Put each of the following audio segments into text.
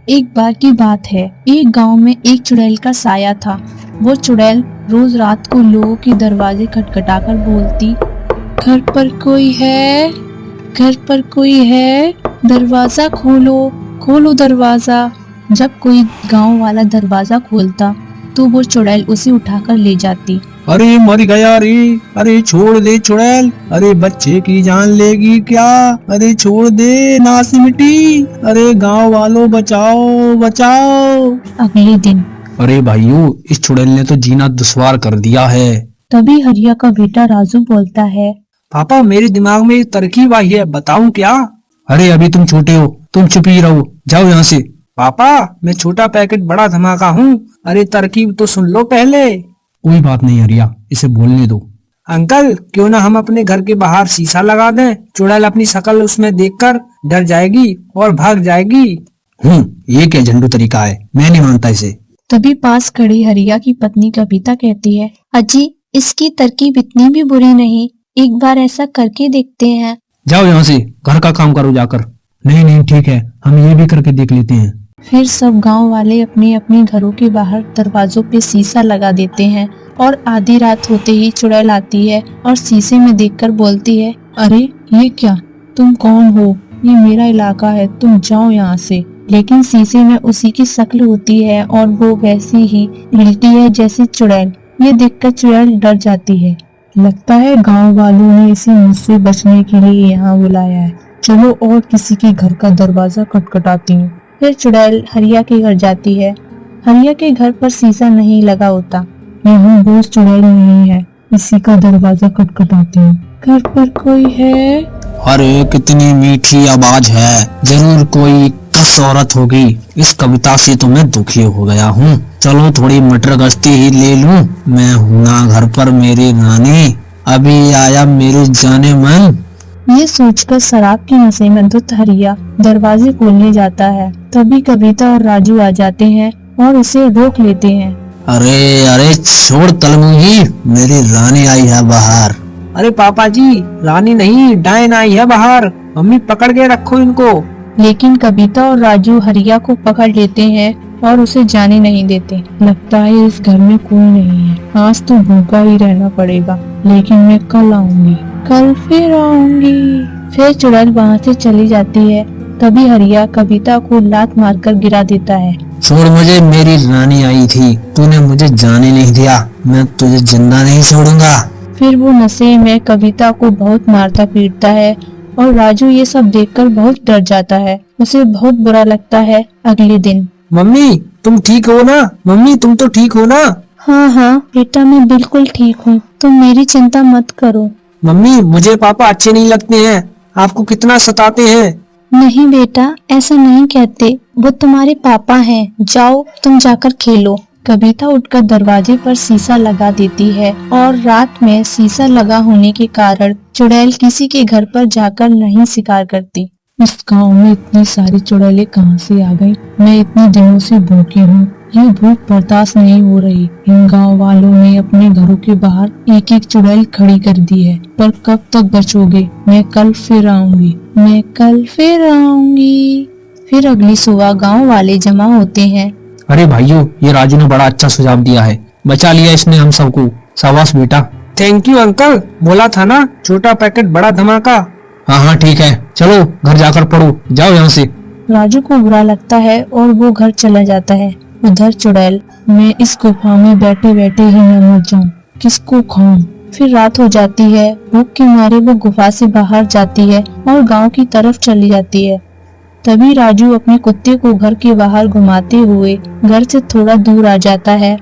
एक बार की बात है, एक गांव में एक चुड़ैल का साया था। वो चुड़ैल रोज रात को लोगों के दरवाजे खटखटाकर बोलती, घर पर कोई है, घर पर कोई है, दरवाजा खोलो, खोलो दरवाजा। जब कोई गांव वाला दरवाजा खोलता तो वो चुड़ैल उसे उठाकर ले जाती। अरे मर गया रे, अरे छोड़ दे चुड़ैल, अरे बच्चे की जान लेगी क्या, अरे छोड़ दे नास मिट्टी, अरे गांव वालों बचाओ बचाओ। अगले दिन अरे भाइयों, इस चुड़ैल ने तो जीना दुश्वार कर दिया है। तभी हरिया का बेटा राजू बोलता है, पापा मेरे दिमाग में एक तरकीब आई है, बताऊं क्या? अरे अभी तुम छोटे हो, तुम चुप ही रहो, जाओ यहाँ से। पापा मैं छोटा पैकेट बड़ा धमाका हूँ, अरे तरकीब तो सुन लो पहले। कोई बात नहीं हरिया, इसे बोलने दो। अंकल क्यों ना हम अपने घर के बाहर शीशा लगा दें, चुड़ैल अपनी शक्ल उसमें देखकर डर जाएगी और भाग जाएगी। ये क्या झंडू तरीका है, मैं नहीं मानता इसे। तभी पास खड़ी हरिया की पत्नी कविता कहती है, अजी इसकी तरकीब इतनी भी बुरी नहीं, एक बार ऐसा करके देखते हैं। जाओ यहाँ से, घर का काम करो जाकर। नहीं नहीं ठीक है, हम ये भी करके देख लेते हैं। फिर सब गांव वाले अपने अपने घरों के बाहर दरवाजों पे शीशा लगा देते हैं और आधी रात होते ही चुड़ैल आती है और शीशे में देखकर बोलती है, अरे ये क्या, तुम कौन हो, ये मेरा इलाका है, तुम जाओ यहाँ से। लेकिन शीशे में उसी की शक्ल होती है और वो वैसी ही हिलती है जैसे चुड़ैल। ये देखकर चुड़ैल डर जाती है। लगता है गांव वालों ने इसे मुझसे बचने के लिए यहाँ बुलाया है, चलो और किसी के घर का दरवाजा खटखटाती हूँ। फिर चुड़ैल हरिया के घर जाती है। हरिया के घर पर शीशा नहीं लगा होता। यहाँ रोज चुड़ैल नहीं है, इसी का दरवाजा खटखटाती हूँ, घर पर कोई है। अरे कितनी मीठी आवाज है, जरूर कोई कस औरत होगी। इस कविता से तो मैं दुखी हो गया हूँ, चलो थोड़ी मटर गश्ती ही ले लूं। मैं हूँ ना घर पर मेरी रानी, अभी आया मेरे जाने मन। ये सोचकर शराब की नशे में धुत हरिया दरवाजे खोलने जाता है। तभी कविता और राजू आ जाते हैं और उसे रोक लेते हैं। अरे अरे छोड़ कलमुही, मेरी रानी आई है बाहर। अरे पापा जी, रानी नहीं डायन आई है बाहर, मम्मी पकड़ के रखो इनको। लेकिन कविता और राजू हरिया को पकड़ लेते हैं और उसे जाने नहीं देते। लगता है इस घर में कोई नहीं है, आज तो भूखा ही रहना पड़ेगा, लेकिन मैं कल आऊंगी, कल फिर आऊंगी। फिर चुड़ैल वहाँ से चली जाती है। तभी हरिया कविता को लात मारकर गिरा देता है। छोड़ मुझे, मेरी रानी आई थी, तूने मुझे जाने नहीं दिया, मैं तुझे जिंदा नहीं छोड़ूंगा। फिर वो नशे में कविता को बहुत मारता पीटता है और राजू ये सब देखकर बहुत डर जाता है। उसे बहुत बुरा लगता है। अगले दिन, मम्मी तुम ठीक हो ना? मम्मी तुम तो ठीक हो ना? हाँ हाँ बेटा मैं बिल्कुल ठीक हूँ, तुम मेरी चिंता मत करो। मम्मी मुझे पापा अच्छे नहीं लगते हैं, आपको कितना सताते हैं। नहीं बेटा ऐसा नहीं कहते, वो तुम्हारे पापा हैं, जाओ तुम जाकर खेलो। कविता उठकर दरवाजे पर शीशा लगा देती है और रात में शीशा लगा होने के कारण चुड़ैल किसी के घर पर जाकर नहीं शिकार करती। इस गांव में इतनी सारी चुड़ैलें कहां से आ गई? मैं इतने दिनों से भूखी हूँ, ये भूख बर्दाश्त नहीं हो रही। इन गांव वालों ने अपने घरों के बाहर एक एक चुड़ैल खड़ी कर दी है, पर कब तक बचोगे? मैं कल फिर आऊंगी, मैं कल फिर आऊंगी। फिर अगली सुबह गांव वाले जमा होते हैं। अरे भाइयों, ये राजू ने बड़ा अच्छा सुझाव दिया है, बचा लिया इसने हम सबको, शाबाश बेटा। थैंक यू अंकल, बोला था ना छोटा पैकेट बड़ा धमाका। हाँ हाँ ठीक है, चलो घर जाकर पढ़ो, जाओ यहाँ से। राजू को बुरा लगता है और वो घर चला जाता है। उधर चुड़ैल, मैं इस गुफा में बैठे बैठे ही न मर जाऊं, किसको खाऊं। फिर रात हो जाती है। भूख के मारे वो गुफा से बाहर जाती है और गांव की तरफ चली जाती है। तभी राजू अपने कुत्ते को घर के बाहर घुमाते हुए घर से थोड़ा दूर आ जाता है।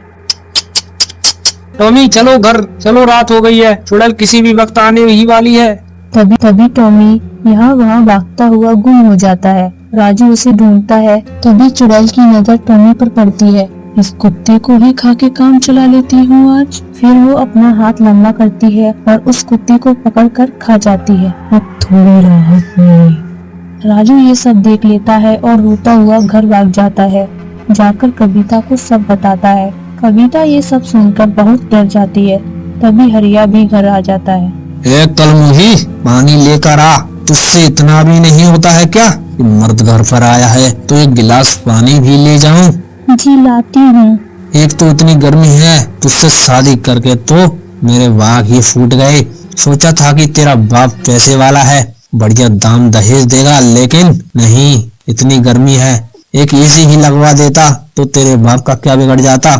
टॉमी चलो घर, चलो रात हो गई है, चुड़ैल किसी भी वक्त आने ही वाली है। तभी टॉमी यहाँ वहाँ भागता हुआ गुम हो जाता है। राजू उसे ढूंढता है। तभी चुड़ैल की नजर टॉमी पर पड़ती है। इस कुत्ते को ही खा के काम चला लेती हूँ आज। फिर वो अपना हाथ लंबा करती है और उस कुत्ते को पकड़कर खा जाती है। अब थोड़ी राहत मिली। राजू ये सब देख लेता है और रोता हुआ घर भाग जाता है। जाकर कविता को सब बताता है। कविता ये सब सुनकर बहुत डर जाती है। तभी हरिया भी घर आ जाता है। कल मुही पानी लेकर आ, तुझसे इतना भी नहीं होता है क्या? कि मर्द घर पर आया है तो एक गिलास पानी भी ले जाऊं। जी लाती हूँ। एक तो इतनी गर्मी है, तुझसे शादी करके तो मेरे बाग ही फूट गए। सोचा था कि तेरा बाप पैसे वाला है, बढ़िया दाम दहेज देगा, लेकिन नहीं, इतनी गर्मी है, एक एसी ही लगवा देता तो तेरे बाप का क्या बिगड़ जाता।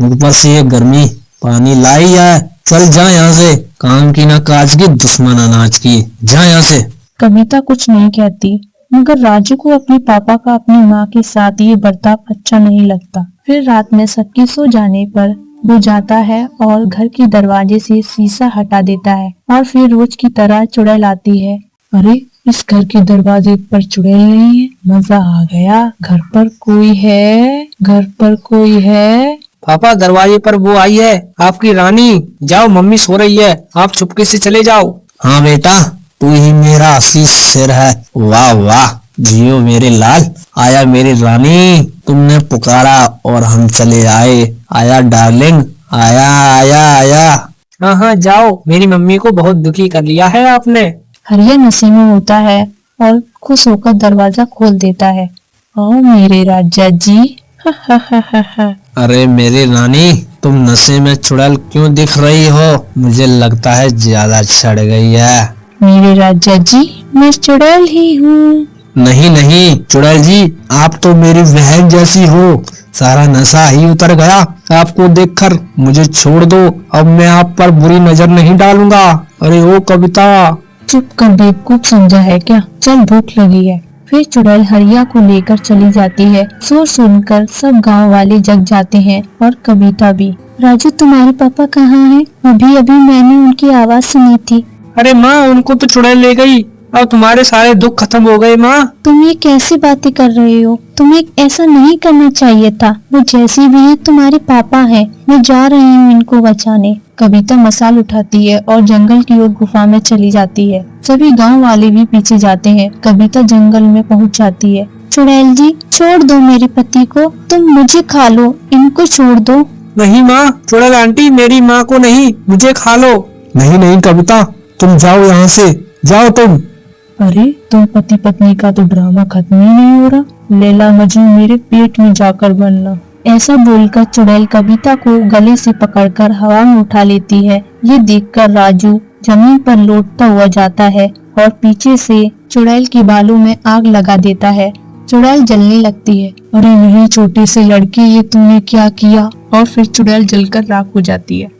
ऊपर से ये गर्मी, पानी लाई है, चल जा यहाँ से, काम की ना काज की, दुश्मन अनाज की, जा यहाँ से। कविता कुछ नहीं कहती, मगर राजू को अपने पापा का अपनी माँ के साथ ये बर्ताव अच्छा नहीं लगता। फिर रात में सबके सो जाने पर वो जाता है और घर के दरवाजे से शीशा हटा देता है और फिर रोज की तरह चुड़ैल आती है। अरे इस घर के दरवाजे पर चुड़ैल नहीं है, मजा आ गया, घर पर कोई है, घर पर कोई है। पापा दरवाजे पर वो आई है, आपकी रानी। जाओ, मम्मी सो रही है, आप चुपके से चले जाओ। हाँ बेटा, तू ही मेरा असली शेर है। वाह वाह, जियो मेरे लाल, आया मेरी रानी, तुमने पुकारा और हम चले आए। आया डार्लिंग, आया आया आया। हाँ हाँ जाओ, मेरी मम्मी को बहुत दुखी कर लिया है आपने। हरिया नशे में होता है और खुश होकर दरवाजा खोल देता है। आओ मेरे राजा जी। हा हा हा हा हा। अरे मेरी रानी, तुम नशे में चुड़ैल क्यों दिख रही हो? मुझे लगता है ज्यादा चढ़ गई है। मेरे राजा जी, मैं चुड़ैल ही हूँ। नहीं नहीं चुड़ैल जी, आप तो मेरी बहन जैसी हो, सारा नशा ही उतर गया। आपको देखकर मुझे छोड़ दो, अब मैं आप पर बुरी नजर नहीं डालूंगा। अरे ओ कविता। चुप कर, बेवकूफ समझा है क्या? चल, भूख लगी है। फिर चुड़ैल हरिया को लेकर चली जाती है। शोर सुनकर सब गांव वाले जग जाते हैं और कविता भी। राजू, तुम्हारे पापा कहाँ हैं? अभी अभी मैंने उनकी आवाज सुनी थी। अरे माँ, उनको तो चुड़ैल ले गई, अब तुम्हारे सारे दुख खत्म हो गए माँ। तुम ये कैसी बातें कर रहे हो? तुम्हें ऐसा नहीं करना चाहिए था। वो जैसी भी है तुम्हारे पापा हैं। मैं जा रही हूँ इनको बचाने। कविता मसाल उठाती है और जंगल की ओर गुफा में चली जाती है। सभी गांव वाले भी पीछे जाते हैं। कविता जंगल में पहुंच जाती है। चुड़ैल जी, छोड़ दो मेरे पति को, तुम मुझे खा लो, इनको छोड़ दो। नहीं माँ, चुड़ैल आंटी, मेरी माँ को नहीं, मुझे खा लो। नहीं नहीं कविता, तुम जाओ यहाँ से, जाओ तुम। अरे तुम पति पत्नी का तो ड्रामा खत्म ही नहीं हो रहा। लैला मजनू मेरे पेट में जाकर बनना। ऐसा बोलकर चुड़ैल कविता को गले से पकड़कर हवा में उठा लेती है। ये देखकर राजू जमीन पर लौटता हुआ जाता है और पीछे से चुड़ैल के बालों में आग लगा देता है। चुड़ैल जलने लगती है। अरे नहीं छोटे से लड़के, ये तूने क्या किया? और फिर चुड़ैल जलकर राख हो जाती है।